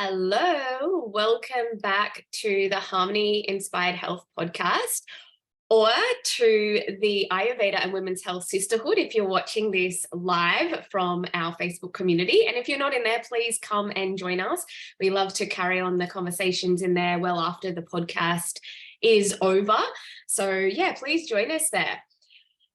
Hello, welcome back to the Harmony Inspired Health podcast, or to the Ayurveda and Women's Health Sisterhood if you're watching this live from our Facebook community. And if you're not in there, please come and join us. We love to carry on the conversations in there well after the podcast is over. So yeah, please join us there.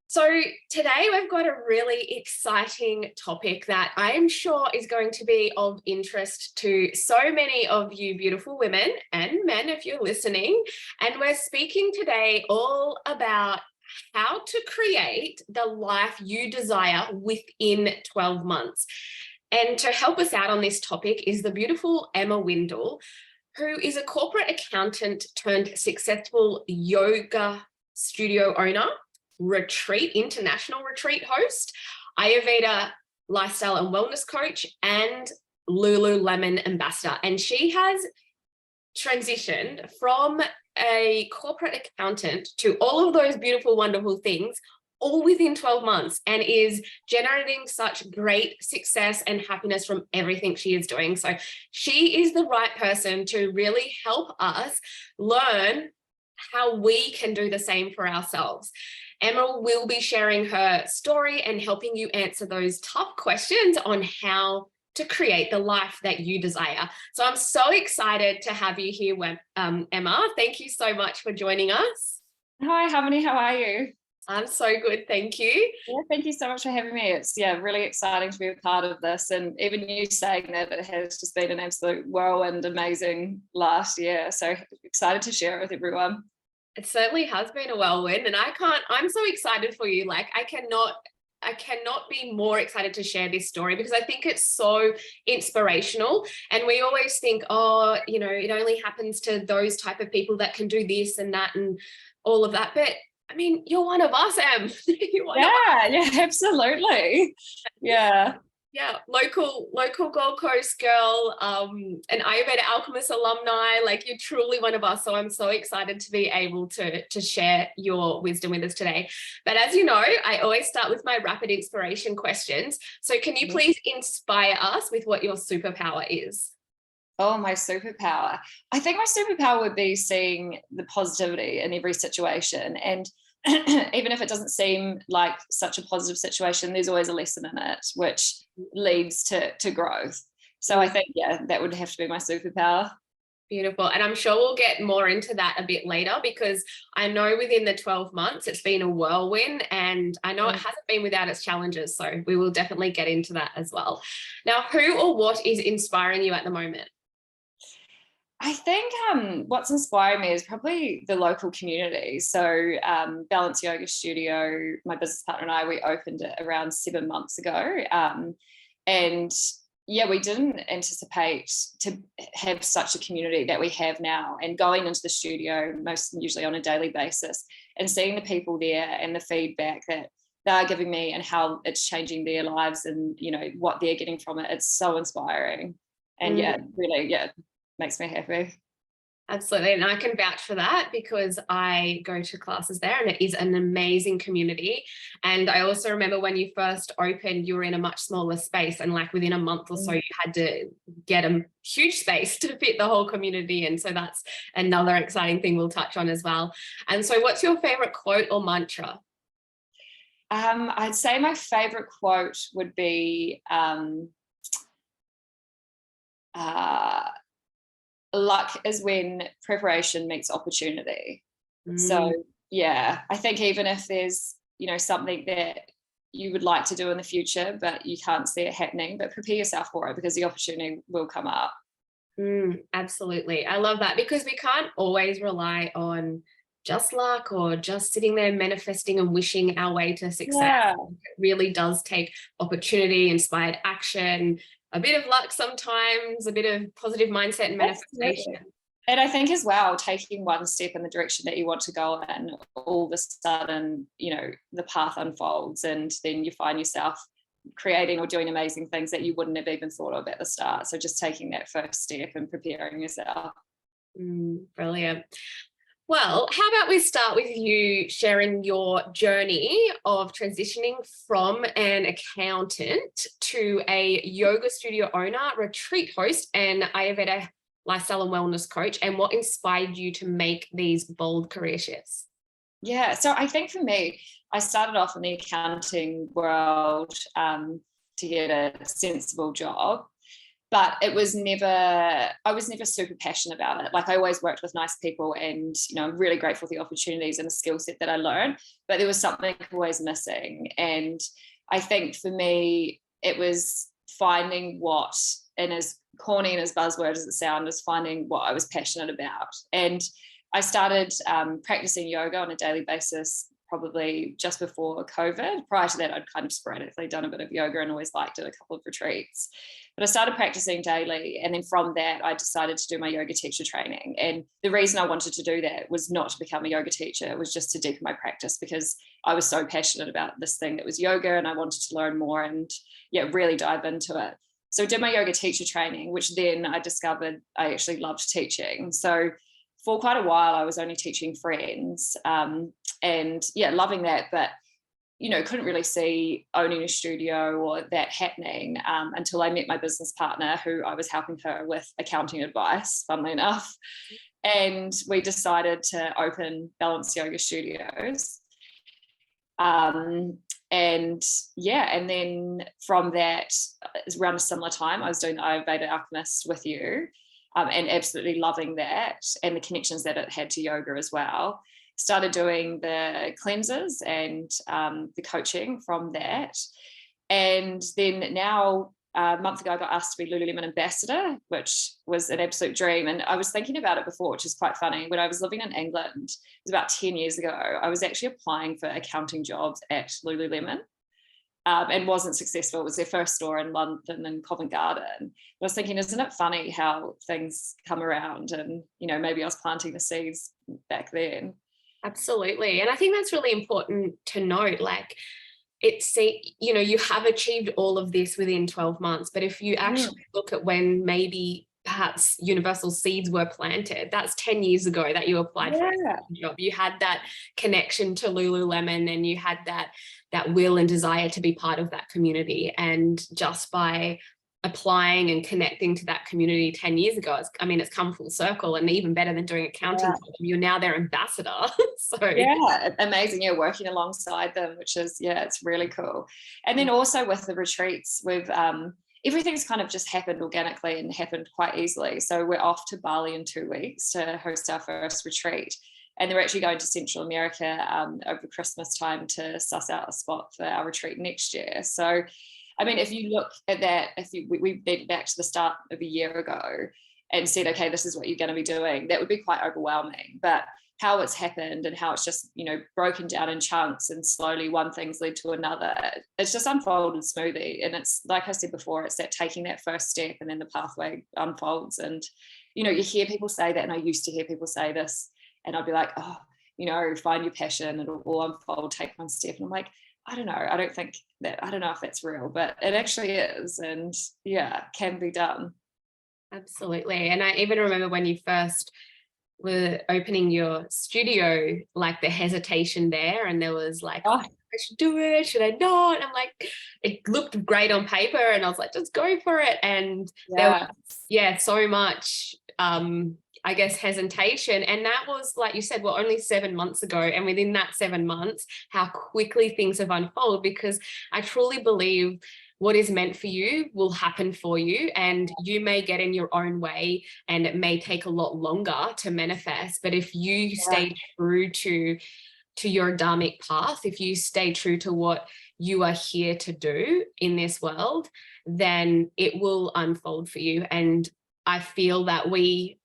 So today we've got a really exciting topic that I am sure is going to be of interest to so many of you beautiful women and men if you're listening. And we're speaking today all about how to create the life you desire within 12 months. And to help us out on this topic is the beautiful Emma Windle, who is a corporate accountant turned successful yoga studio owner, international retreat host, Ayurveda lifestyle and wellness coach, and Lululemon ambassador. And she has transitioned from a corporate accountant to all of those beautiful, wonderful things all within 12 months and is generating such great success and happiness from everything she is doing. So she is the right person to really help us learn how we can do the same for ourselves. Emma will be sharing her story and helping you answer those tough questions on how to create the life that you desire. So I'm so excited to have you here, Emma. Thank you so much for joining us. Hi, Harmony. How are you? I'm so good, thank you. Yeah, thank you so much for having me. It's really exciting to be a part of this, and even you saying that it has just been an absolute whirlwind, amazing last year. So excited to share it with everyone. It certainly has been a whirlwind, and I'm so excited for you. Like I cannot be more excited to share this story because I think it's so inspirational. And we always think, oh, it only happens to those type of people that can do this and that and all of that. But I mean, you're one of us, Em. Yeah, absolutely. Yeah. Yeah, local Gold Coast girl, an Ayurveda Alchemist alumni, like you're truly one of us. So I'm so excited to be able to share your wisdom with us today. But as you know, I always start with my rapid inspiration questions. So can you please inspire us with what your superpower is? Oh, my superpower. I think my superpower would be seeing the positivity in every situation. And even if it doesn't seem like such a positive situation, there's always a lesson in it, which leads to growth. So I think, that would have to be my superpower. Beautiful. And I'm sure we'll get more into that a bit later because I know within the 12 months, it's been a whirlwind and I know it hasn't been without its challenges. So we will definitely get into that as well. Now, who or what is inspiring you at the moment? I think what's inspiring me is probably the local community. So Balance Yoga Studio, my business partner and I, we opened it around 7 months ago. And we didn't anticipate to have such a community that we have now. And going into the studio usually on a daily basis and seeing the people there and the feedback that they're giving me and how it's changing their lives and, what they're getting from it, it's so inspiring. And really, makes me happy. Absolutely. And I can vouch for that because I go to classes there and it is an amazing community. And I also remember when you first opened, you were in a much smaller space and like within a month or so, you had to get a huge space to fit the whole community. And so that's another exciting thing we'll touch on as well. And so what's your favorite quote or mantra? I'd say my favorite quote would be, luck is when preparation meets opportunity. So I think even if there's something that you would like to do in the future but you can't see it happening, but prepare yourself for it because the opportunity will come up. Absolutely. I love that because we can't always rely on just luck or just sitting there manifesting and wishing our way to success. It really does take opportunity, inspired action, a bit of luck sometimes, a bit of positive mindset and manifestation. And I think as well, taking one step in the direction that you want to go in, all of a sudden, the path unfolds and then you find yourself creating or doing amazing things that you wouldn't have even thought of at the start. So just taking that first step and preparing yourself. Brilliant. Well, how about we start with you sharing your journey of transitioning from an accountant to a yoga studio owner, retreat host, and Ayurveda lifestyle and wellness coach, and what inspired you to make these bold career shifts? Yeah, so I think for me, I started off in the accounting world to get a sensible job, but I was never super passionate about it. Like, I always worked with nice people, and I'm really grateful for the opportunities and the skill set that I learned, but there was something always missing. And I think for me, it was finding what, and as corny and as buzzword as it sounds, is finding what I was passionate about. And I started practicing yoga on a daily basis probably just before COVID. Prior to that, I'd kind of sporadically done a bit of yoga and always liked it, a couple of retreats. But I started practicing daily. And then from that, I decided to do my yoga teacher training. And the reason I wanted to do that was not to become a yoga teacher. It was just to deepen my practice, because I was so passionate about this thing that was yoga, and I wanted to learn more and really dive into it. So I did my yoga teacher training, which then I discovered I actually loved teaching. So for quite a while, I was only teaching friends, and loving that, but couldn't really see owning a studio or that happening until I met my business partner, who I was helping her with accounting advice, funnily enough. And we decided to open Balance Yoga Studios. And then from that, around a similar time, I was doing the Ayurveda Alchemist with you, and absolutely loving that, and the connections that it had to yoga as well. Started doing the cleanses and the coaching from that. And then now, a month ago, I got asked to be Lululemon ambassador, which was an absolute dream. And I was thinking about it before, which is quite funny. When I was living in England, it was about 10 years ago, I was actually applying for accounting jobs at Lululemon. And wasn't successful. It was their first store in London and Covent Garden. I was thinking, isn't it funny how things come around? And, maybe I was planting the seeds back then. Absolutely. And I think that's really important to note. Like, you have achieved all of this within 12 months, but if you actually look at when maybe perhaps universal seeds were planted, that's 10 years ago that you applied for a job. You had that connection to Lululemon, and you had that will and desire to be part of that community. And just by applying and connecting to that community 10 years ago, it's come full circle. And even better than doing accounting, you're now their ambassador. So amazing. Working alongside them, which is it's really cool. And then also with the retreats, we've everything's kind of just happened organically and happened quite easily. So we're off to Bali in 2 weeks to host our first retreat. And they're actually going to Central America over Christmas time to suss out a spot for our retreat next year. So, if you look at that, we went back to the start of a year ago and said, okay, this is what you're going to be doing, that would be quite overwhelming. But how it's happened and how it's just, broken down in chunks, and slowly one thing's led to another, it's just unfolded smoothly. And it's, like I said before, it's that taking that first step, and then the pathway unfolds. And, you hear people say that, and I used to hear people say this, and I'd be like, oh, find your passion, it'll all unfold, take one step. And I'm like, I don't know. I don't know if that's real, but it actually is. And can be done. Absolutely. And I even remember when you first were opening your studio, like the hesitation there, and there was like, I should do it, should I not? And I'm like, it looked great on paper, and I was like, just go for it. And there was so much hesitation. And that was, like you said, only 7 months ago. And within that 7 months, how quickly things have unfolded, because I truly believe what is meant for you will happen for you, and you may get in your own way, and it may take a lot longer to manifest. But if you stay true to your dharmic path, if you stay true to what you are here to do in this world, then it will unfold for you. And I feel that we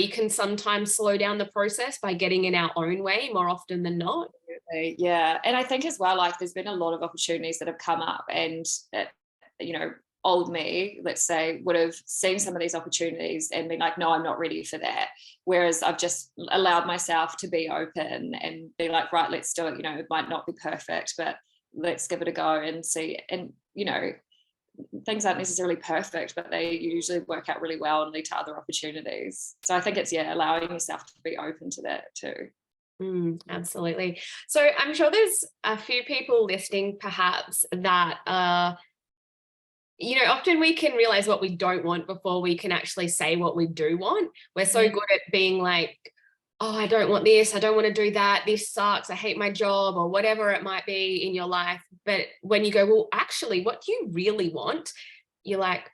can sometimes slow down the process by getting in our own way more often than not. Yeah. And I think as well, like, there's been a lot of opportunities that have come up, and old me, let's say, would have seen some of these opportunities and been like, no, I'm not ready for that. Whereas I've just allowed myself to be open and be like, right, let's do it. It might not be perfect, but let's give it a go and see. And, things aren't necessarily perfect, but they usually work out really well and lead to other opportunities. So I think it's, allowing yourself to be open to that too. Absolutely. So I'm sure there's a few people listening perhaps that often we can realize what we don't want before we can actually say what we do want. We're so good at being like, oh, I don't want this, I don't want to do that, this sucks, I hate my job, or whatever it might be in your life. But when you go, well, actually, what do you really want? You're like,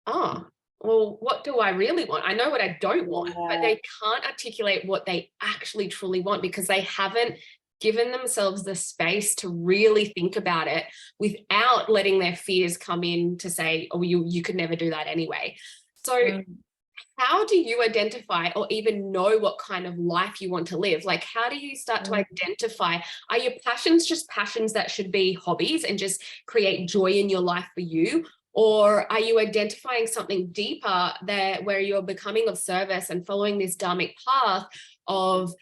oh, well, what do I really want? I know what I don't want, but they can't articulate what they actually truly want because they haven't given themselves the space to really think about it without letting their fears come in to say, oh, you could never do that anyway. So how do you identify or even know what kind of life you want to live? Like, how do you start to identify, are your passions just passions that should be hobbies and just create joy in your life for you? Or are you identifying something deeper there where you're becoming of service and following this dharmic path of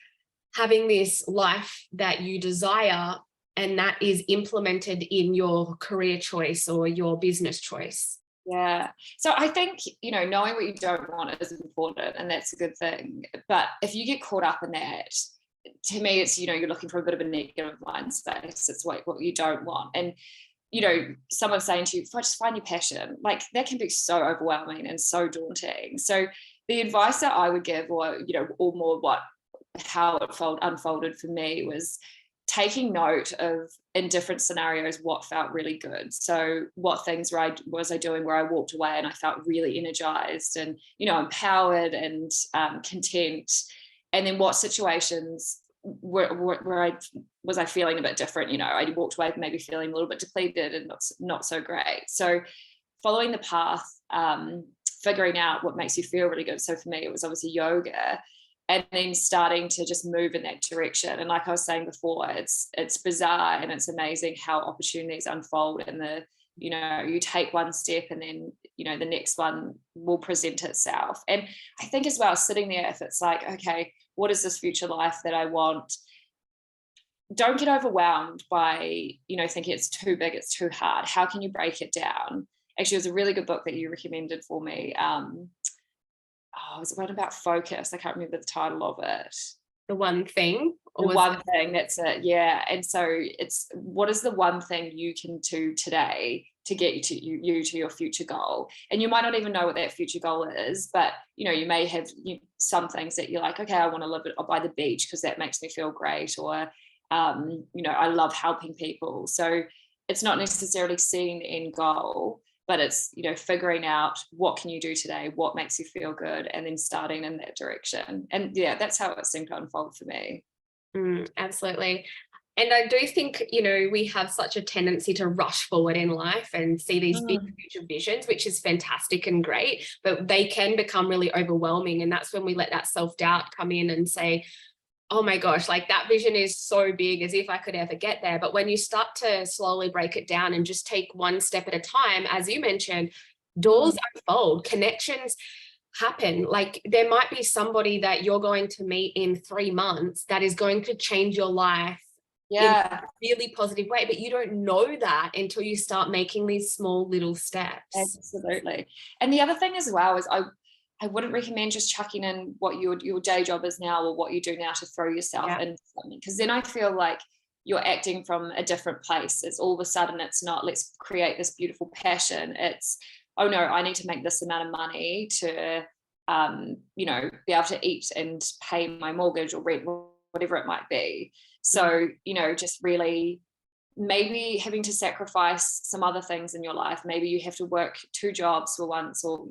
having this life that you desire, and that is implemented in your career choice or your business choice? Yeah. So I think, knowing what you don't want is important, and that's a good thing. But if you get caught up in that, to me, it's, you're looking for a bit of a negative mind space. It's like what you don't want. And, someone saying to you, just find your passion, like that can be so overwhelming and so daunting. So the advice that I would give, or, or more how it unfolded for me, was taking note of, in different scenarios, what felt really good. So what things was I doing where I walked away and I felt really energized and, empowered and content. And then what situations where I was feeling a bit different, I walked away maybe feeling a little bit depleted and not so great. So following the path, figuring out what makes you feel really good. So for me, it was obviously yoga, and then starting to just move in that direction. And like I was saying before, it's bizarre and it's amazing how opportunities unfold, and you take one step and then, the next one will present itself. And I think as well, sitting there, if it's like, okay, what is this future life that I want? Don't get overwhelmed by, thinking it's too big, it's too hard. How can you break it down? Actually, it was a really good book that you recommended for me. Was it one about focus? I can't remember the title of it. The One Thing? The One Thing, that's it. Yeah. And so it's, what is the one thing you can do today to get you to your future goal? And you might not even know what that future goal is, but you may have some things that you're like, okay, I want to live by the beach because that makes me feel great, or I love helping people. So it's not necessarily seeing the end goal, but it's, figuring out what can you do today, what makes you feel good, and then starting in that direction. And yeah, that's how it seemed to unfold for me. Absolutely. And I do think, we have such a tendency to rush forward in life and see these big future visions, which is fantastic and great, but they can become really overwhelming. And that's when we let that self-doubt come in and say, oh my gosh, like that vision is so big, as if I could ever get there. But when you start to slowly break it down and just take one step at a time, as you mentioned, doors unfold, connections happen. Like there might be somebody that you're going to meet in 3 months that is going to change your life in a really positive way, but you don't know that until you start making these small little steps. Absolutely. And the other thing as well is I wouldn't recommend just chucking in what your day job is now or what you do now to throw yourself into something, because then I feel like you're acting from a different place. It's all of a sudden, it's not, let's create this beautiful passion. It's, oh no, I need to make this amount of money to, be able to eat and pay my mortgage or rent, whatever it might be. So, just really maybe having to sacrifice some other things in your life. Maybe you have to work 2 jobs for once, or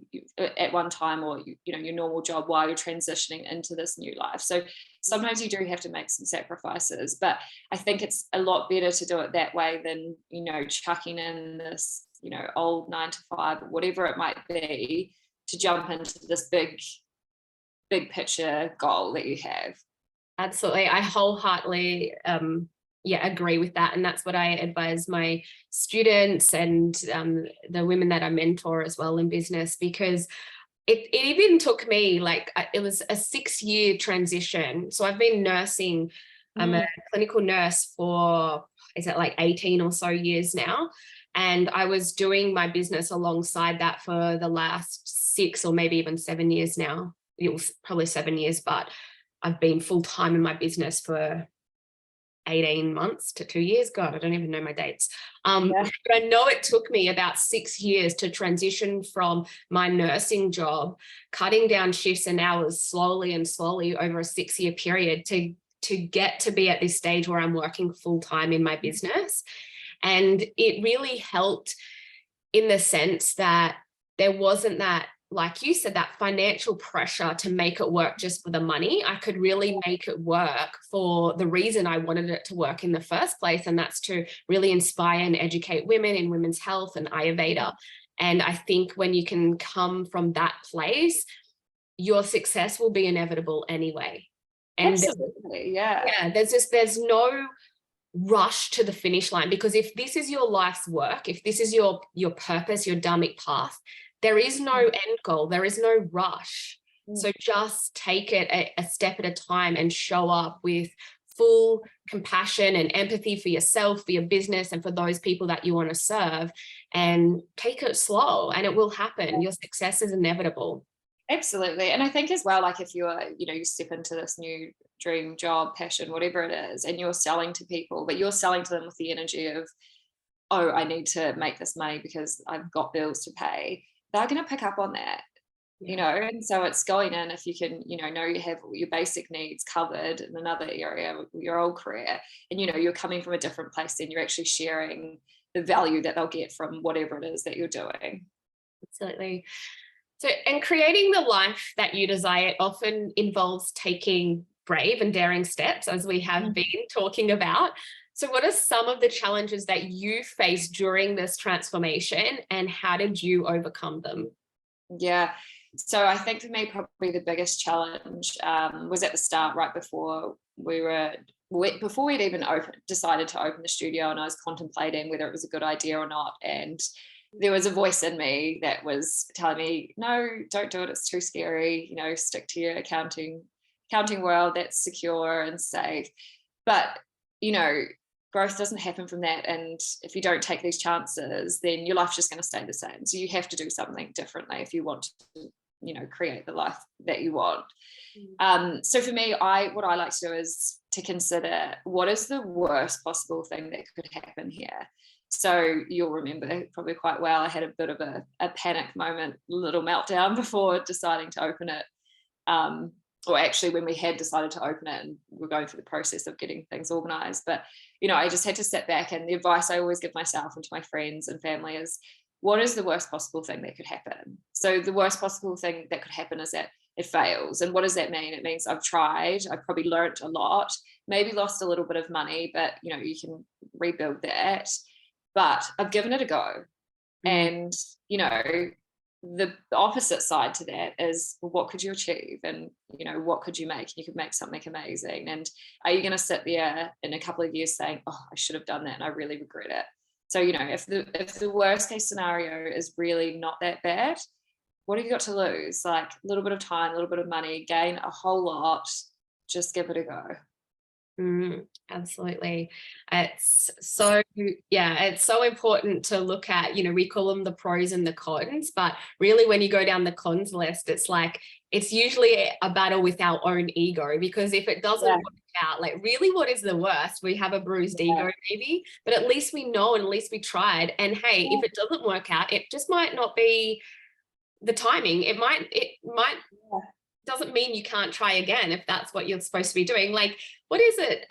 at one time, or your normal job while you're transitioning into this new life. So sometimes you do have to make some sacrifices, but I think it's a lot better to do it that way than chucking in this old 9 to 5 or whatever it might be to jump into this big picture goal that you have. Absolutely. I wholeheartedly agree with that. And that's what I advise my students and the women that I mentor as well in business, because it even took me it was a 6-year transition. So I've been nursing. I'm a clinical nurse for, is it like 18 or so years now? And I was doing my business alongside that for the last 6 or maybe even 7 years now. It was probably 7 years, but I've been full time in my business for 18 months to 2 years. God, I don't even know my dates. But I know it took me about 6 years to transition from my nursing job, cutting down shifts and hours slowly and slowly over a 6-year period to get to be at this stage where I'm working full time in my business. And it really helped in the sense that there wasn't that, like you said, that financial pressure to make it work just for the money. I could really make it work for the reason I wanted it to work in the first place. And that's to really inspire and educate women in women's health and Ayurveda. And I think when you can come from that place, your success will be inevitable anyway. And absolutely, yeah. There's no rush to the finish line, because if this is your life's work, if this is your purpose, your dharmic path, there is no end goal, there is no rush. So just take it a step at a time and show up with full compassion and empathy for yourself, for your business, and for those people that you want to serve, and take it slow and it will happen. Your success is inevitable. Absolutely. And I think as well, like if you're, you step into this new dream job, passion, whatever it is, and you're selling to people, but you're selling to them with the energy of, oh, I need to make this money because I've got bills to pay, they're going to pick up on that, and so it's going in, if you can, know you have your basic needs covered in another area, your old career, and, you're coming from a different place, then you're actually sharing the value that they'll get from whatever it is that you're doing. Absolutely. So, and creating the life that you desire often involves taking brave and daring steps, as we have been talking about. So what are some of the challenges that you faced during this transformation, and how did you overcome them? Yeah. So I think for me, probably the biggest challenge was at the start, right before before we'd even decided to open the studio, and I was contemplating whether it was a good idea or not. And there was a voice in me that was telling me, no, don't do it. It's too scary. Stick to your accounting world. That's secure and safe. But, growth doesn't happen from that. And if you don't take these chances, then your life's just going to stay the same. So you have to do something differently if you want to, create the life that you want. So for me, what I like to do is to consider, what is the worst possible thing that could happen here? So you'll remember probably quite well, I had a bit of a panic moment, little meltdown before deciding to open it. Or actually when we had decided to open it and we're going through the process of getting things organized. But, I just had to sit back, and the advice I always give myself and to my friends and family is, what is the worst possible thing that could happen? So the worst possible thing that could happen is that it fails. And what does that mean? It means I've tried, I've probably learned a lot, maybe lost a little bit of money, but, you can rebuild that. But I've given it a go. And, the opposite side to that is, well, what could you achieve? And, what could you make? You could make something amazing. And are you going to sit there in a couple of years saying, oh, I should have done that and I really regret it? So, if the worst case scenario is really not that bad, what have you got to lose? Like a little bit of time, a little bit of money, gain a whole lot, just give it a go. Absolutely. It's so important to look at, we call them the pros and the cons, but really when you go down the cons list, it's usually a battle with our own ego, because if it doesn't work out, like really what is the worst? We have a bruised ego maybe, but at least we know, and at least we tried. And hey, if it doesn't work out, it just might not be the timing. It might doesn't mean you can't try again if that's what you're supposed to be doing. Like, what is it?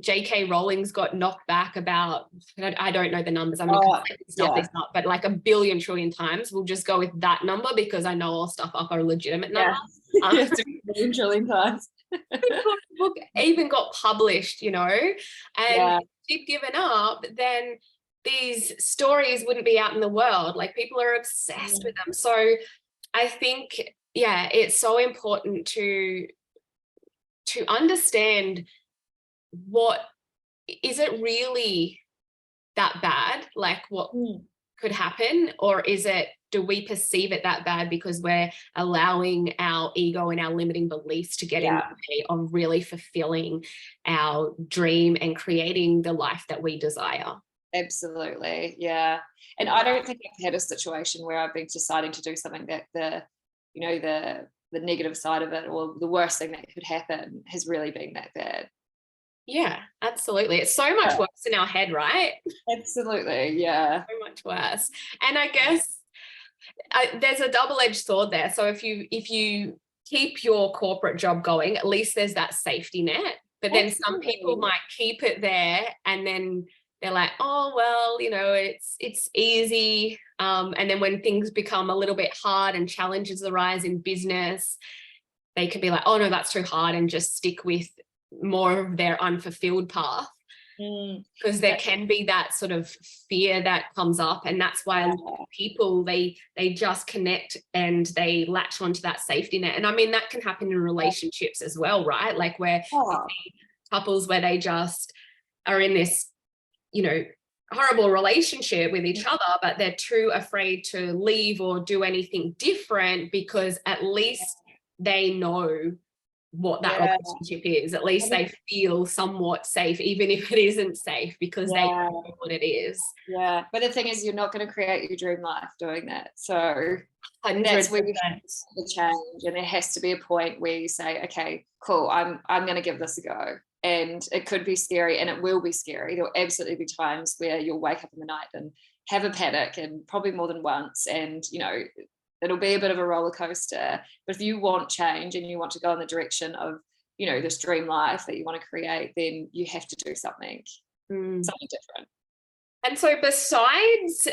J.K. Rowling's got knocked back about, I don't know the numbers. I'm not going to stuff this up, but like 1 billion trillion times. We'll just go with that number because I know I'll stuff up a legitimate number. It's 1 billion trillion times. The book even got published, and if you'd given up, then these stories wouldn't be out in the world. Like, people are obsessed with them. So I think, it's so important to understand, what is it really that bad? Like, what could happen? Or do we perceive it that bad because we're allowing our ego and our limiting beliefs to get in the way of really fulfilling our dream and creating the life that we desire? Absolutely. Yeah. And I don't think I've had a situation where I've been deciding to do something that the negative side of it, or the worst thing that could happen, has really been that bad. Yeah, absolutely. It's so much Yeah, worse in our head, right? absolutely. Yeah. So much worse. And I guess there's a double-edged sword there. So if you keep your corporate job going, at least there's that safety net. But then some people Absolutely. might keep it there, and then they're like, oh well, it's easy. And then when things become a little bit hard and challenges arise in business, they could be like, oh no, that's too hard, and just stick with more of their unfulfilled path. Mm, Because there that- can be that sort of fear that comes up, and that's why a lot of people they just connect and they latch onto that safety net. And I mean, that can happen in relationships as well, right? Like where you oh, see couples where they just are in this, horrible relationship with each other, but they're too afraid to leave or do anything different, because at least they know what that yeah. relationship is. At least I mean, they feel somewhat safe, even if it isn't safe, because they yeah. know what it is. Yeah. But the thing is, you're not going to create your dream life doing that. So that's where you have 100%. to change, and there has to be a point where you say, okay, cool, I'm going to give this a go. And it could be scary, and it will be scary. There'll absolutely be times where you'll wake up in the night and have a panic, and probably more than once, and it'll be a bit of a roller coaster. But if you want change and you want to go in the direction of this dream life that you want to create, then you have to do something Mm. different. And so besides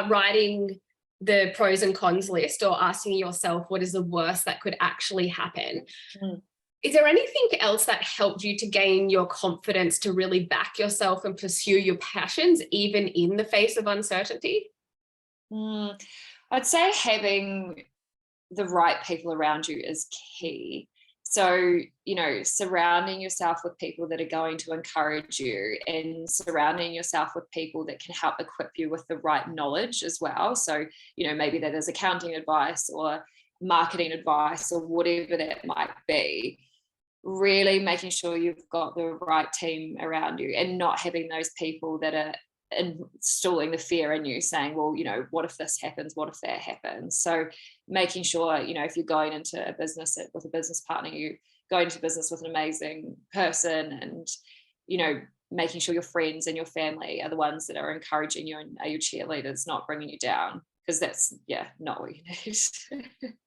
writing the pros and cons list, or asking yourself what is the worst that could actually happen, Mm. is there anything else that helped you to gain your confidence to really back yourself and pursue your passions, even in the face of uncertainty? Mm. I'd say having the right people around you is key. So, surrounding yourself with people that are going to encourage you, and surrounding yourself with people that can help equip you with the right knowledge as well. So, maybe that is accounting advice or marketing advice or whatever that might be. Really making sure you've got the right team around you, and not having those people that are installing the fear in you, saying, well, what if this happens, what if that happens. So making sure, if you're going into a business with a business partner, you go into business with an amazing person, and making sure your friends and your family are the ones that are encouraging you and are your cheerleaders, not bringing you down, because that's not what you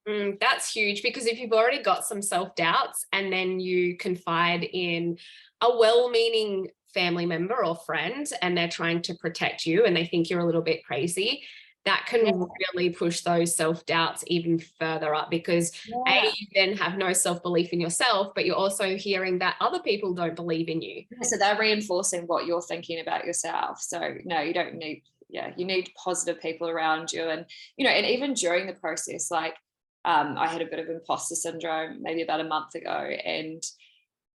need. That's huge, because if you've already got some self-doubts and then you confide in a well-meaning family member or friend, and they're trying to protect you and they think you're a little bit crazy, that can really push those self-doubts even further up, because you then have no self-belief in yourself, but you're also hearing that other people don't believe in you. So they're reinforcing what you're thinking about yourself. So no, you don't need, you need positive people around you. And, and even during the process, like I had a bit of imposter syndrome maybe about a month ago, and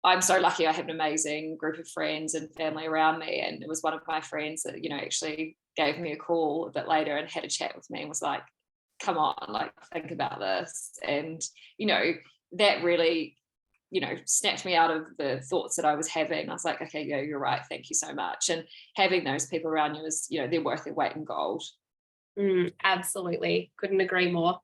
I'm so lucky I have an amazing group of friends and family around me. And it was one of my friends that, actually gave me a call a bit later and had a chat with me and was like, come on, like, think about this. And, that really, snapped me out of the thoughts that I was having. I was like, okay, yeah, you're right. Thank you so much. And having those people around you is, they're worth their weight in gold. Absolutely. Couldn't agree more.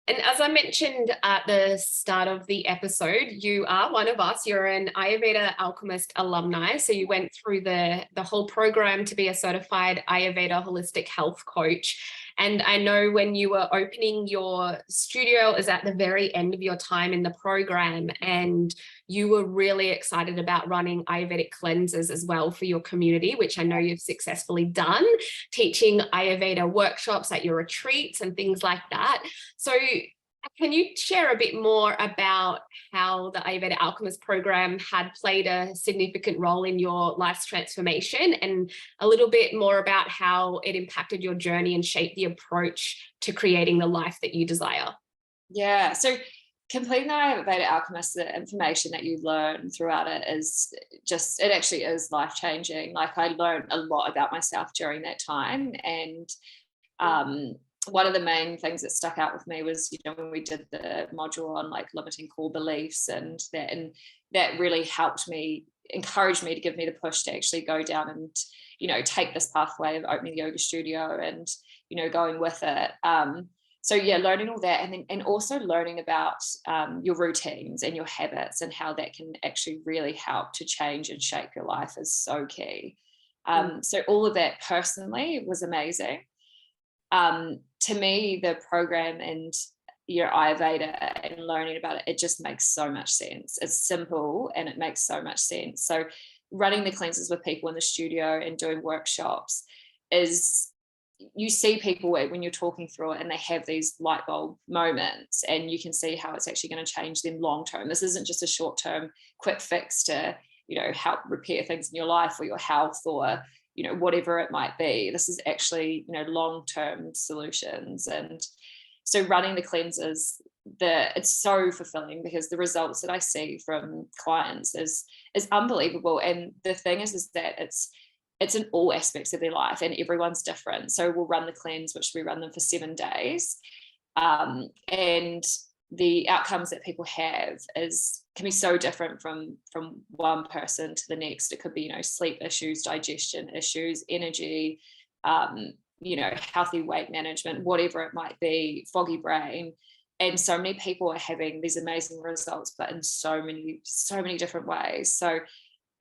And as I mentioned at the start of the episode, you are one of us. You're an Ayurveda Alchemist alumni. So you went through the whole program to be a certified Ayurveda holistic health coach. And I know when you were opening your studio, it was at the very end of your time in the program, and you were really excited about running Ayurvedic cleanses as well for your community, which I know you've successfully done, teaching Ayurveda workshops at your retreats and things like that. So can you share a bit more about how the Ayurveda Alchemist program had played a significant role in your life's transformation, and a little bit more about how it impacted your journey and shaped the approach to creating the life that you desire? Yeah. So completing the Ayurveda Alchemist, the information that you learn throughout it is it actually is life-changing. Like, I learned a lot about myself during that time. And one of the main things that stuck out with me was, when we did the module on like limiting core beliefs, and that really helped me encouraged me to give me the push to actually go down and, you know, take this pathway of opening the yoga studio and, you know, going with it. So yeah, learning all that, and also learning about your routines and your habits and how that can actually really help to change and shape your life is so key. So all of that personally was amazing. To me, the program and your Ayurveda and learning about it, it just makes so much sense. It's simple and it makes so much sense. So running the cleanses with people in the studio and doing workshops is, you see people when you're talking through it and they have these light bulb moments, and you can see how it's actually going to change them long term. This isn't just a short term quick fix to, you know, help repair things in your life or your health or, you know, whatever it might be. This is actually, you know, long term solutions. And so running the cleanses, it's so fulfilling because the results that I see from clients is unbelievable. And the thing is that it's in all aspects of their life, and everyone's different. So we'll run the cleanse, which we run them for 7 days. And the outcomes that people have can be so different from one person to the next. It could be, you know, sleep issues, digestion issues, energy, you know, healthy weight management, whatever it might be, foggy brain. And so many people are having these amazing results, but in so many different ways. So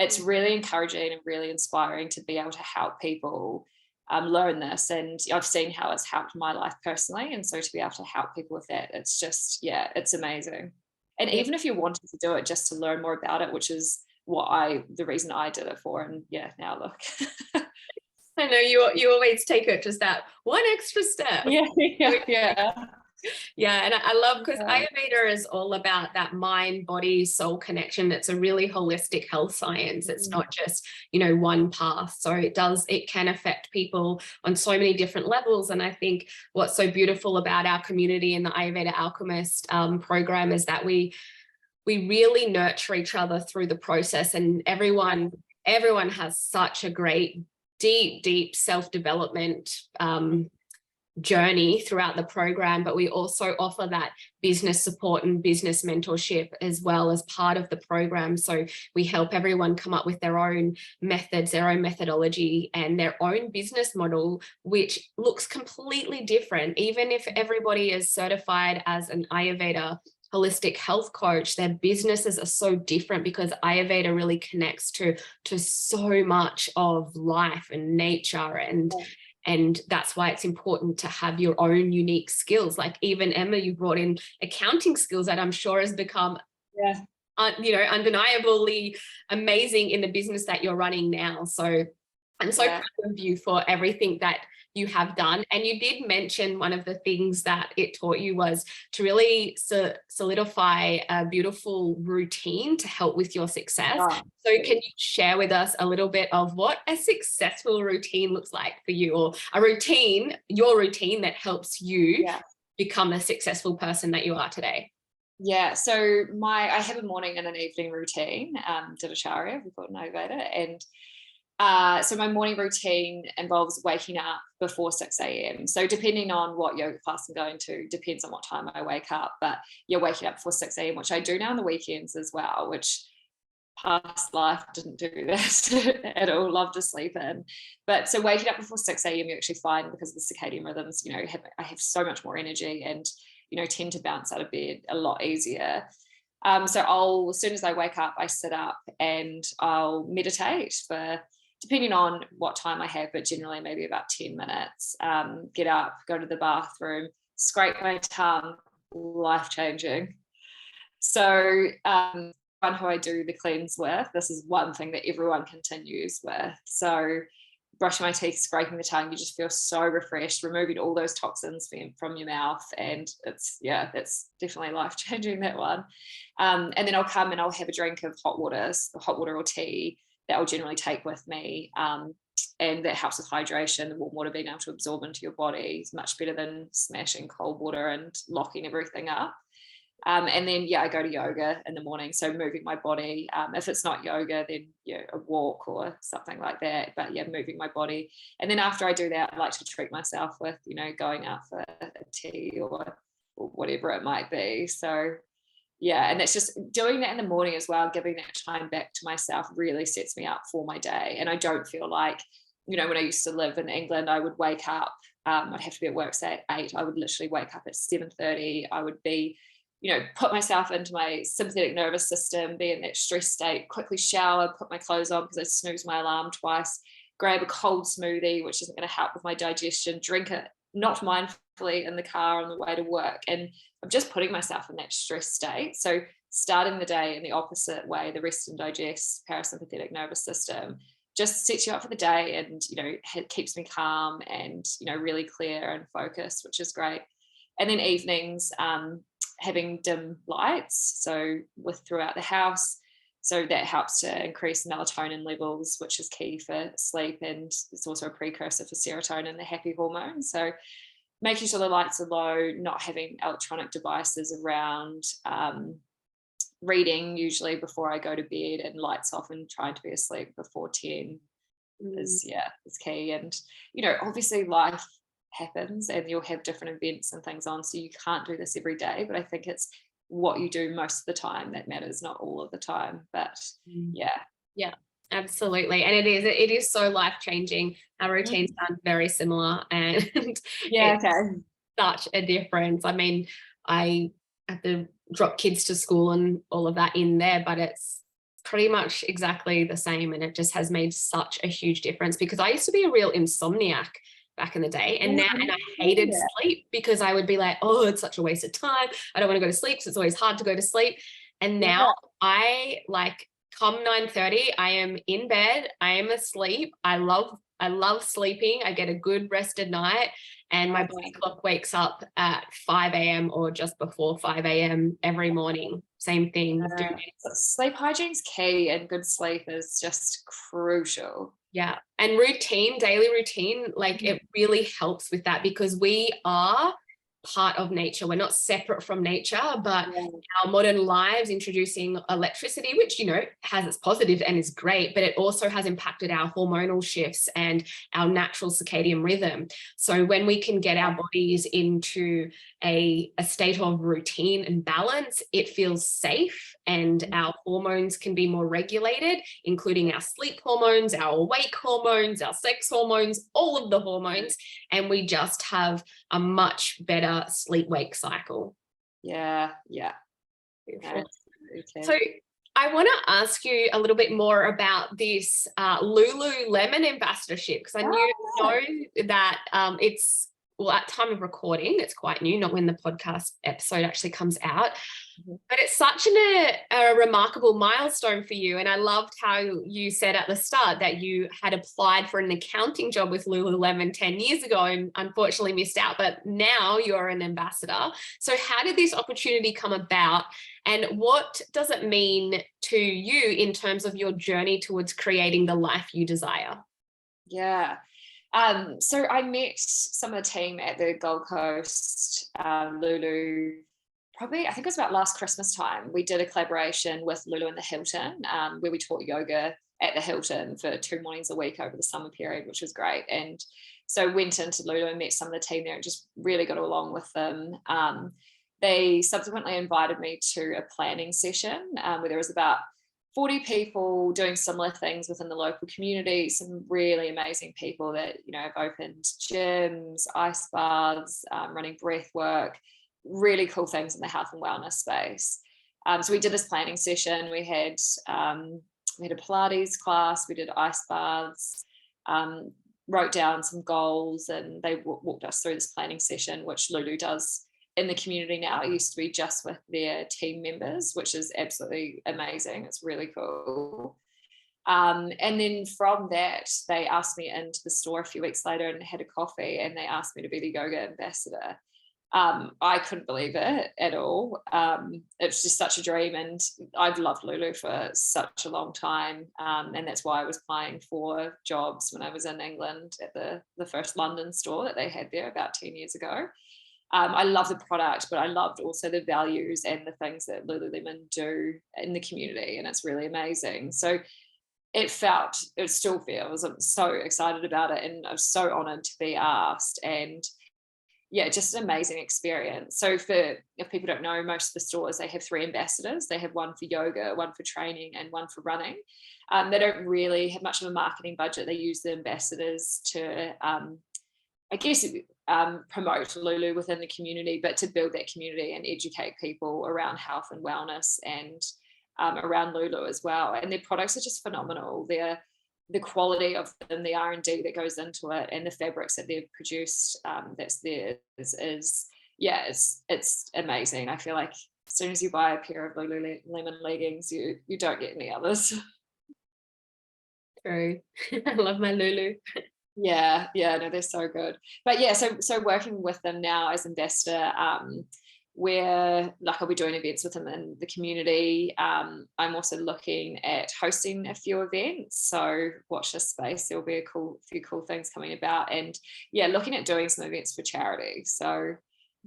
it's really encouraging and really inspiring to be able to help people learn this. And I've seen how it's helped my life personally. And so to be able to help people with that, it's just, yeah, it's amazing. And even if you wanted to do it just to learn more about it, which is the reason I did it for. And yeah, now look. I know you always take it just that one extra step. Yeah, and I love, because Ayurveda is all about that mind, body, soul connection. It's a really holistic health science. It's not just, you know, one path. So it can affect people on so many different levels. And I think what's so beautiful about our community in the Ayurveda Alchemist program is that we really nurture each other through the process, and everyone has such a great, deep self-development journey throughout the program. But we also offer that business support and business mentorship as well as part of the program. So we help everyone come up with their own methods, their own methodology, and their own business model, which looks completely different. Even if everybody is certified as an Ayurveda holistic health coach, their businesses are so different because Ayurveda really connects to so much of life and nature, and that's why it's important to have your own unique skills. Like even Emma, you brought in accounting skills that I'm sure has become, you know, undeniably amazing in the business that you're running now. So I'm so proud of you for everything that you have done. And you did mention one of the things that it taught you was to really solidify a beautiful routine to help with your success. So can you share with us a little bit of what a successful routine looks like for you, or your routine that helps you become a successful person that you are today? Yeah, so I have a morning and an evening routine, Dinacharya, we call it Ayurveda, and so my morning routine involves waking up before 6 a.m. So depending on what yoga class I'm going to, depends on what time I wake up. But you're waking up before 6 a.m., which I do now on the weekends as well, which past life didn't do that at all. Love to sleep in. But so waking up before 6 a.m. you're actually fine because of the circadian rhythms. You know, I have so much more energy and, you know, tend to bounce out of bed a lot easier. So as soon as I wake up, I sit up and I'll meditate for, depending on what time I have, but generally maybe about 10 minutes, get up, go to the bathroom, scrape my tongue, life-changing. So one who I do the cleanse with, this is one thing that everyone continues with. So brushing my teeth, scraping the tongue, you just feel so refreshed, removing all those toxins from your mouth. And that's definitely life-changing, that one. And then I'll come and I'll have a drink of hot water or tea that I'll generally take with me. And that helps with hydration. The warm water being able to absorb into your body is much better than smashing cold water and locking everything up. And then, I go to yoga in the morning. So moving my body. If it's not yoga, then a walk or something like that. But moving my body. And then after I do that, I like to treat myself with, going out for a tea or whatever it might be. So Yeah, and it's just doing that in the morning as well, giving that time back to myself really sets me up for my day. And I don't feel like, when I used to live in England, I would wake up, I'd have to be at work, say at 8, I would literally wake up at 7:30. I would be, put myself into my sympathetic nervous system, be in that stress state, quickly shower, put my clothes on because I snooze my alarm twice, grab a cold smoothie, which isn't going to help with my digestion, drink it not mindfully in the car on the way to work. And I'm just putting myself in that stress state. So starting the day in the opposite way, the rest and digest parasympathetic nervous system, just sets you up for the day, and it keeps me calm and really clear and focused, which is great. And then evenings, having dim lights, so throughout the house, so that helps to increase melatonin levels, which is key for sleep, and it's also a precursor for serotonin, the happy hormone. So making sure the lights are low, not having electronic devices around, reading usually before I go to bed, and lights off and trying to be asleep before 10 is key. And obviously life happens and you'll have different events and things on, so you can't do this every day, but I think it's what you do most of the time that matters, not all of the time. But yeah, absolutely. And it is so life-changing. Our routines sound very similar, and it's such a difference. I mean, I have to drop kids to school and all of that in there, but it's pretty much exactly the same, and it just has made such a huge difference, because I used to be a real insomniac back in the day, and I hated sleep, because I would be like, oh, it's such a waste of time, I don't want to go to sleep, so it's always hard to go to sleep. And now I come 9:30, I am in bed, I am asleep. I love sleeping. I get a good rested night, and my body clock wakes up at 5 a.m. or just before 5 a.m. every morning. Same thing. Sleep hygiene's key, and good sleep is just crucial. Yeah. And daily routine, it really helps with that, because we are part of nature. We're not separate from nature, but our modern lives introducing electricity, which, has its positive and is great, but it also has impacted our hormonal shifts and our natural circadian rhythm. So when we can get our bodies into a state of routine and balance, it feels safe, and our hormones can be more regulated, including our sleep hormones, our awake hormones, our sex hormones, all of the hormones, and we just have a much better sleep-wake cycle. Yeah. So I want to ask you a little bit more about this Lululemon ambassadorship, because I know that it's, at time of recording, it's quite new, not when the podcast episode actually comes out. But it's such a remarkable milestone for you. And I loved how you said at the start that you had applied for an accounting job with Lululemon 10 years ago and unfortunately missed out, but now you're an ambassador. So how did this opportunity come about, and what does it mean to you in terms of your journey towards creating the life you desire? Yeah. So I met some of the team at the Gold Coast, Lulu, probably, I think it was about last Christmas time. We did a collaboration with Lulu and the Hilton, where we taught yoga at the Hilton for 2 mornings a week over the summer period, which was great. And so went into Lulu and met some of the team there and just really got along with them. They subsequently invited me to a planning session where there was about 40 people doing similar things within the local community, some really amazing people that, have opened gyms, ice baths, running breath work, really cool things in the health and wellness space. So we did this planning session. We had a Pilates class, we did ice baths, wrote down some goals, and they walked us through this planning session, which Lulu does in the community now. It used to be just with their team members, which is absolutely amazing. It's really cool. And then from that, they asked me into the store a few weeks later and had a coffee, and they asked me to be the yoga ambassador. I couldn't believe it at all. It's just such a dream, and I've loved Lulu for such a long time, and that's why I was applying for jobs when I was in England at the first London store that they had there about 10 years ago. I love the product, but I loved also the values and the things that Lululemon do in the community, and it's really amazing. So it still feels, I'm so excited about it, and I'm so honoured to be asked. And yeah, just an amazing experience. So if people don't know, most of the stores, they have 3 ambassadors. They have one for yoga, one for training, and one for running. They don't really have much of a marketing budget. They use the ambassadors to, I guess, promote Lulu within the community, but to build that community and educate people around health and wellness, and around Lulu as well. And their products are just phenomenal. The quality of them, the R&D that goes into it, and the fabrics that they've produced, that's theirs, is yeah, it's amazing. I feel like as soon as you buy a pair of Lululemon leggings, you don't get any others. True. I love my Lulu. Yeah, no, they're so good. But yeah, so working with them now as ambassador, where like I'll be doing events with them in the community. I'm also looking at hosting a few events, so watch this space. There'll be a few cool things coming about, and yeah, looking at doing some events for charity. So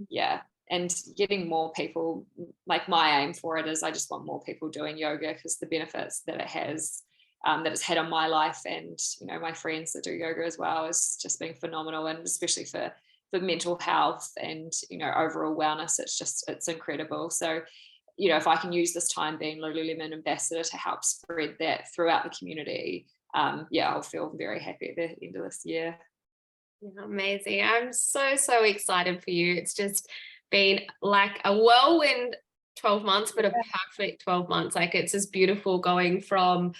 yeah, and getting more people. Like my aim for it is I just want more people doing yoga, because the benefits that it has, that it's had on my life, and my friends that do yoga as well, is just been phenomenal, and especially for mental health and overall wellness, it's incredible. So if I can use this time being Lululemon ambassador to help spread that throughout the community, I'll feel very happy at the end of this year. Yeah, amazing. I'm so excited for you. It's just been like a whirlwind 12 months, but a perfect 12 months. Like, it's just beautiful going from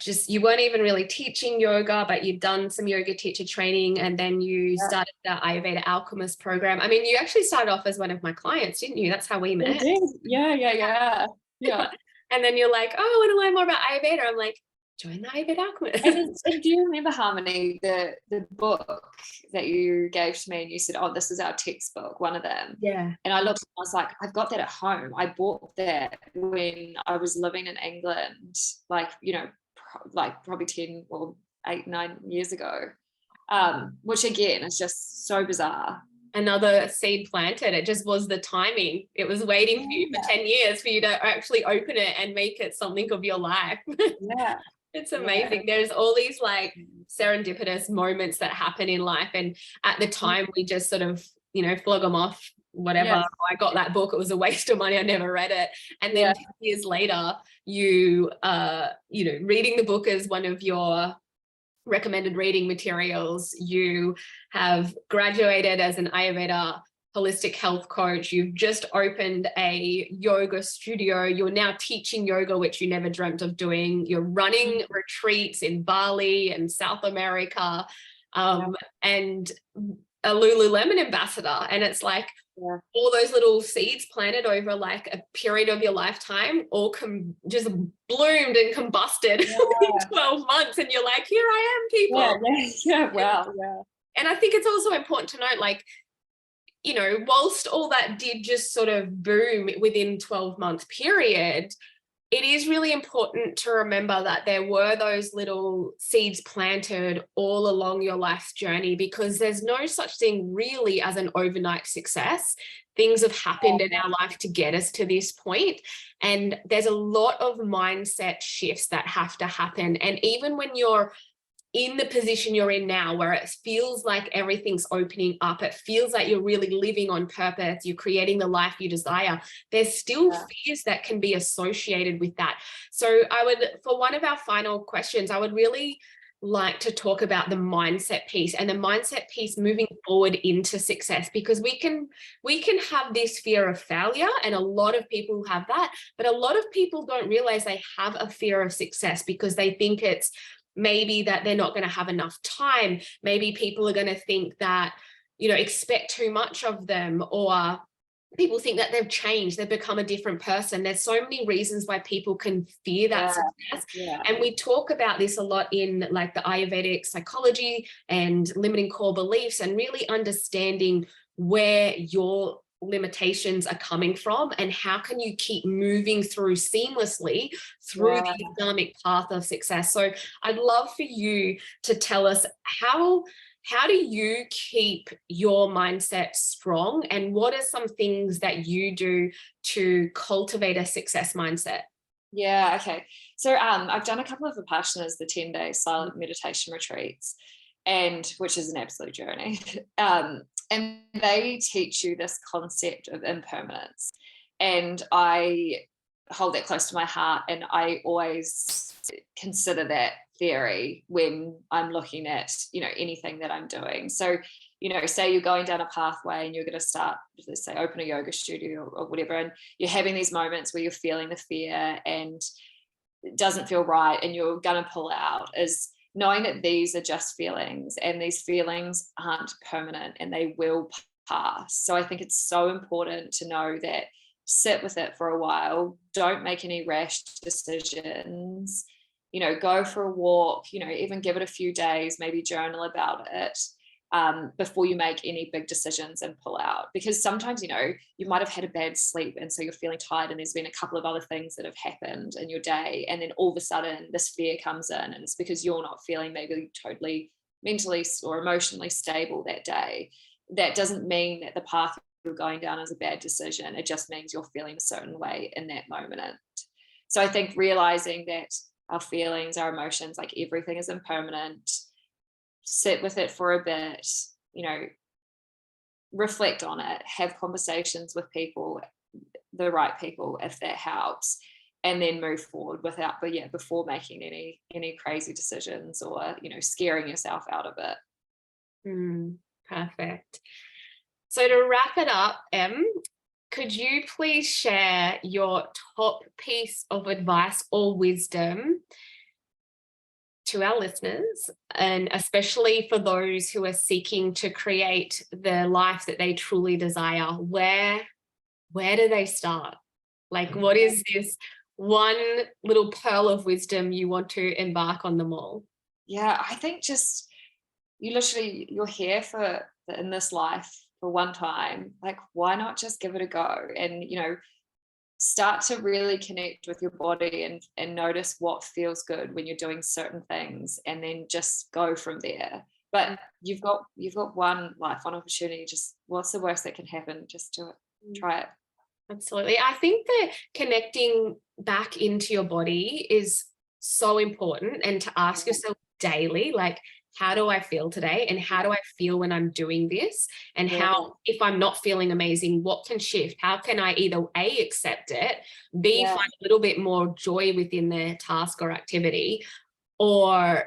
just you weren't even really teaching yoga, but you've done some yoga teacher training, and then you started the Ayurveda Alchemist program. I mean, you actually started off as one of my clients, didn't you? That's how we met. I did. Yeah. And then you're like, oh, I want to learn more about Ayurveda. I'm like, join the Ayurveda Alchemist. And do you remember, Harmony, the book that you gave to me, and you said, oh, this is our textbook, one of them? Yeah. And I looked, I was like, I've got that at home. I bought that when I was living in England, like probably 10 or 8, 9 years ago, which again is just so bizarre. Another seed planted. It just was the timing. It was waiting for you for 10 years for you to actually open it and make it something of your life. Yeah. It's amazing. There's all these like serendipitous moments that happen in life. And at the time we just sort of, flog them off, whatever. Yes. I got that book. It was a waste of money. I never read it. And then 10 years later, you reading the book as one of your recommended reading materials. You have graduated as an Ayurveda holistic health coach. You've just opened a yoga studio. You're now teaching yoga, which you never dreamt of doing. You're running retreats in Bali and South America, and a Lululemon ambassador. And it's like all those little seeds planted over like a period of your lifetime all just bloomed and combusted in 12 months. And you're like, here I am, people. Wow. And I think it's also important to note, like, whilst all that did just sort of boom within 12-month period, it is really important to remember that there were those little seeds planted all along your life's journey, because there's no such thing really as an overnight success. Things have happened in our life to get us to this point, and there's a lot of mindset shifts that have to happen. And even when you're in the position you're in now, where it feels like everything's opening up, it feels like you're really living on purpose, you're creating the life you desire, there's still fears that can be associated with that. So for one of our final questions, I would really like to talk about the mindset piece, and the mindset piece moving forward into success, because we can have this fear of failure, and a lot of people have that, but a lot of people don't realize they have a fear of success because they think it's maybe that they're not going to have enough time. Maybe people are going to think that, expect too much of them, or people think that they've changed, they've become a different person. There's so many reasons why people can fear that success. And we talk about this a lot in like the Ayurvedic psychology and limiting core beliefs, and really understanding where your limitations are coming from and how can you keep moving through seamlessly through the dynamic path of success. So I'd love for you to tell us how do you keep your mindset strong, and what are some things that you do to cultivate a success mindset? Yeah, okay. So I've done a couple of Vipassanas, the 10-day silent meditation retreats, and which is an absolute journey. And they teach you this concept of impermanence. And I hold that close to my heart. And I always consider that theory when I'm looking at, anything that I'm doing. So, say you're going down a pathway and you're going to start, let's say, open a yoga studio or whatever, and you're having these moments where you're feeling the fear and it doesn't feel right and you're going to pull out, is knowing that these are just feelings and these feelings aren't permanent and they will pass. So I think it's so important to know that, sit with it for a while, don't make any rash decisions, go for a walk, even give it a few days, maybe journal about it, before you make any big decisions and pull out. Because sometimes, you might have had a bad sleep and so you're feeling tired and there's been a couple of other things that have happened in your day, and then all of a sudden this fear comes in, and it's because you're not feeling maybe totally mentally or emotionally stable that day. That doesn't mean that the path you're going down is a bad decision. It just means you're feeling a certain way in that moment. So I think realizing that our feelings, our emotions, like everything is impermanent, sit with it for a bit, reflect on it, have conversations with people, the right people, if that helps, and then move forward before making any crazy decisions or, scaring yourself out of it. Perfect. So to wrap it up, Em, could you please share your top piece of advice or wisdom to our listeners, and especially for those who are seeking to create the life that they truly desire? Where do they start? Like, what is this one little pearl of wisdom you want to embark on them all? Yeah, I think just you're here in this life for one time. Like, why not just give it a go and start to really connect with your body and notice what feels good when you're doing certain things, and then just go from there. But you've got one life, one opportunity. Just, what's the worst that can happen? Just do it. Try it. Absolutely. I think that connecting back into your body is so important, and to ask yourself daily, like, how do I feel today? And how do I feel when I'm doing this? And how, if I'm not feeling amazing, what can shift? How can I either A, accept it, B, find a little bit more joy within the task or activity, or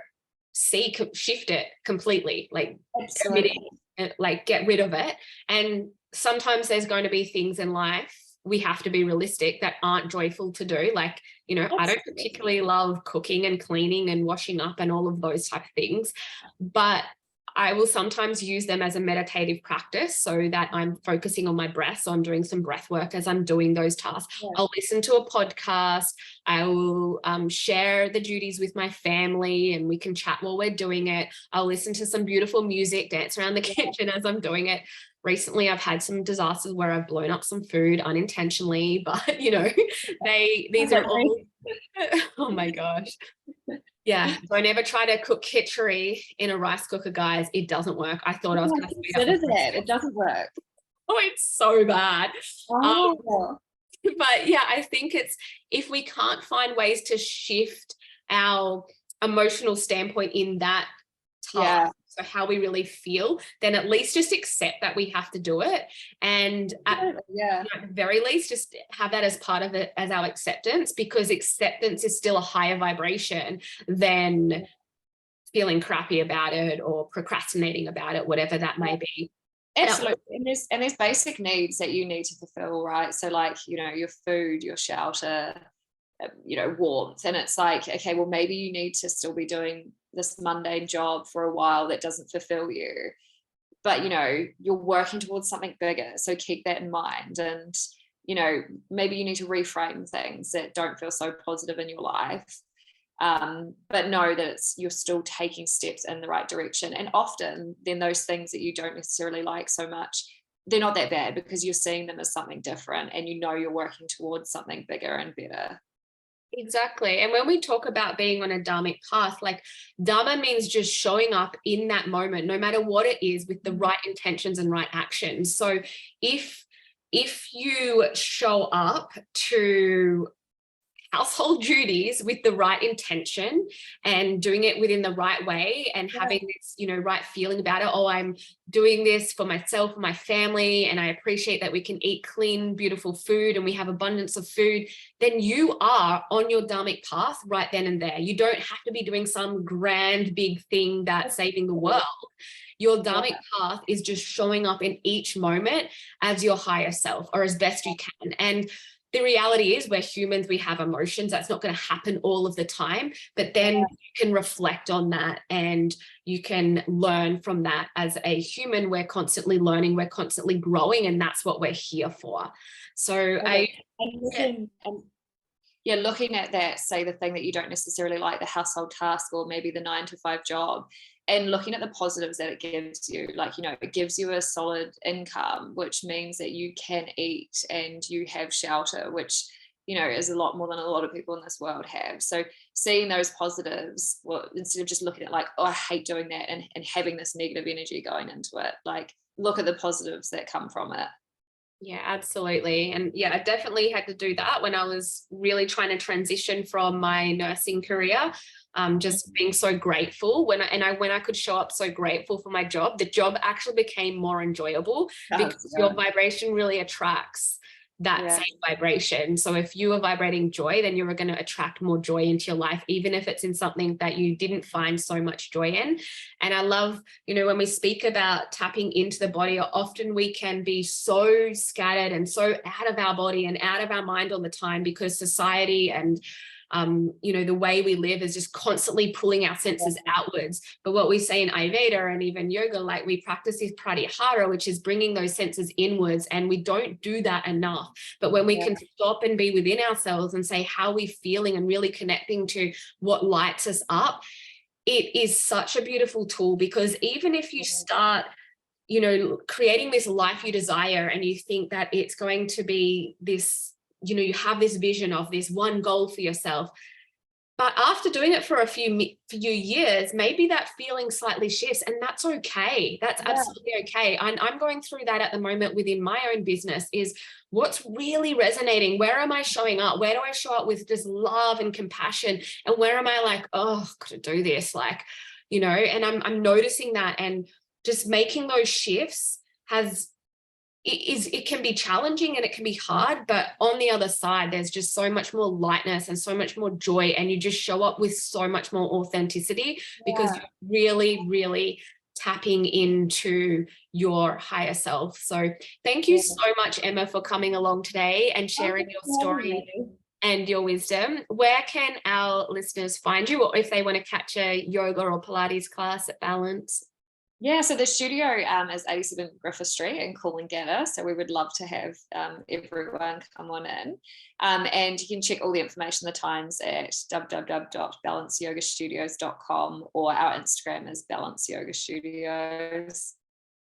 C, shift it completely, like committing, like get rid of it. And sometimes there's going to be things in life, we have to be realistic, that aren't joyful to do. Like, I don't particularly love cooking and cleaning and washing up and all of those type of things, but I will sometimes use them as a meditative practice, so that I'm focusing on my breath. So I'm doing some breath work as I'm doing those tasks. I'll listen to a podcast. I will share the duties with my family and we can chat while we're doing it. I'll listen to some beautiful music, dance around the kitchen as I'm doing it. Recently, I've had some disasters where I've blown up some food unintentionally, but these are all, oh my gosh. Yeah, don't ever try to cook khichdi in a rice cooker, guys. It doesn't work. I thought I was going to speed up. It doesn't work. Oh, it's so bad. But yeah, I think it's, if we can't find ways to shift our emotional standpoint in that task, so how we really feel, then at least just accept that we have to do it. And at the very least, just have that as part of it, as our acceptance, because acceptance is still a higher vibration than feeling crappy about it or procrastinating about it, whatever that may be. Absolutely. And there's basic needs that you need to fulfill, right? So like, your food, your shelter, warmth. And it's like, okay, well, maybe you need to still be doing this mundane job for a while that doesn't fulfill you, but you're working towards something bigger. So keep that in mind. And maybe you need to reframe things that don't feel so positive in your life, but know that you're still taking steps in the right direction. And often then those things that you don't necessarily like so much, they're not that bad, because you're seeing them as something different and you're working towards something bigger and better. Exactly. And when we talk about being on a dharmic path, like, dharma means just showing up in that moment, no matter what it is, with the right intentions and right actions. So if you show up to household duties with the right intention and doing it within the right way and having this, you know, right feeling about it. Oh, I'm doing this for myself, for my family, and I appreciate that we can eat clean, beautiful food and we have abundance of food, then you are on your dharmic path right then and there. You don't have to be doing some grand big thing that's saving the world. Your dharmic path is just showing up in each moment as your higher self, or as best you can. And the reality is, we're humans, we have emotions. That's not going to happen all of the time, but then you can reflect on that and you can learn from that. As a human, we're constantly learning, we're constantly growing, and that's what we're here for. So looking at that, say the thing that you don't necessarily like, the household task or maybe the 9-to-5 job, and looking at the positives that it gives you, like, you know, it gives you a solid income, which means that you can eat and you have shelter, which, you know, is a lot more than a lot of people in this world have. So seeing those positives, well, instead of just looking at like, oh, I hate doing that, and having this negative energy going into it, like, look at the positives that come from it. Yeah, absolutely. And yeah, I definitely had to do that when I was really trying to transition from my nursing career. Just being so grateful when I could show up so grateful for my job, the job actually became more enjoyable because your vibration really attracts that same vibration. So if you are vibrating joy, then you're going to attract more joy into your life, even if it's in something that you didn't find so much joy in. And I love, you know, when we speak about tapping into the body, often we can be so scattered and so out of our body and out of our mind all the time, because society and you know, the way we live is just constantly pulling our senses outwards. But what we say in Ayurveda and even yoga, like, we practice this pratyahara, which is bringing those senses inwards, and we don't do that enough. But when we can stop and be within ourselves and say, how are we feeling, and really connecting to what lights us up, it is such a beautiful tool. Because even if you start, you know, creating this life you desire, and you think that it's going to be this, you know, you have this vision of this one goal for yourself, but after doing it for a few years, maybe that feeling slightly shifts, and that's okay. That's absolutely okay. I'm going through that at the moment within my own business. Is what's really resonating? Where am I showing up? Where do I show up with just love and compassion? And where am I like, oh, I've got to do this, like, you know? And I'm noticing that, and just making those shifts it can be challenging and it can be hard, but on the other side, there's just so much more lightness and so much more joy, and you just show up with so much more authenticity because you're really, really tapping into your higher self. So thank you so much, Emma, for coming along today and sharing your story and your wisdom. Where can our listeners find you, or if they want to catch a yoga or Pilates class at Balance? Yeah, so the studio is 87 Griffith Street in Coolangatta. So we would love to have everyone come on in. And you can check all the information, the times, at www.balanceyogastudios.com, or our Instagram is Balance Yoga Studios.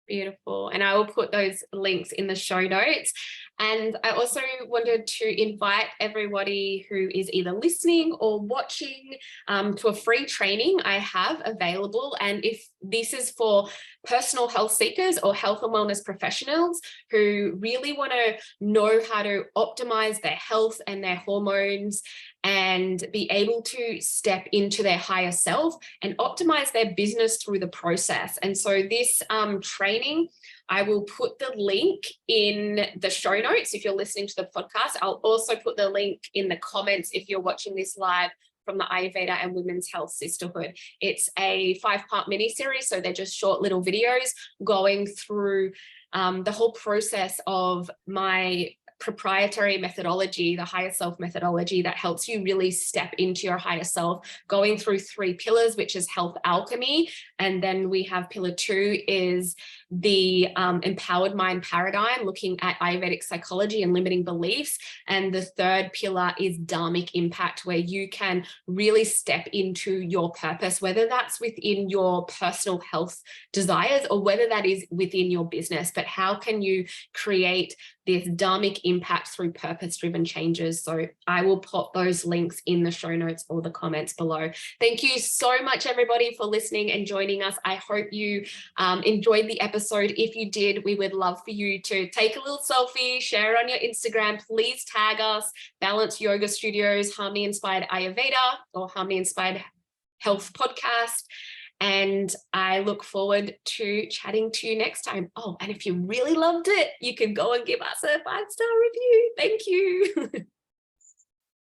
Beautiful. And I will put those links in the show notes. And I also wanted to invite everybody who is either listening or watching to a free training I have available. And if this is for personal health seekers or health and wellness professionals who really want to know how to optimize their health and their hormones and be able to step into their higher self and optimize their business through the process. And so this training, I will put the link in the show notes if you're listening to the podcast. I'll also put the link in the comments if you're watching this live from the Ayurveda and Women's Health Sisterhood. It's a 5-part mini series, so they're just short little videos going through the whole process of my proprietary methodology, the higher self methodology, that helps you really step into your higher self, going through 3 pillars, which is health alchemy. And then we have pillar 2 is the empowered mind paradigm, looking at Ayurvedic psychology and limiting beliefs. And the 3rd pillar is dharmic impact, where you can really step into your purpose, whether that's within your personal health desires or whether that is within your business. But how can you create this dharmic impact through purpose-driven changes? So I will pop those links in the show notes or the comments below. Thank you so much, everybody, for listening and joining us. I hope you enjoyed the episode episode. If you did, we would love for you to take a little selfie, share it on your Instagram. Please tag us, Balance Yoga Studios, Harmony Inspired Ayurveda, or Harmony Inspired Health Podcast. And I look forward to chatting to you next time. Oh, and if you really loved it, you can go and give us a 5-star review. Thank you.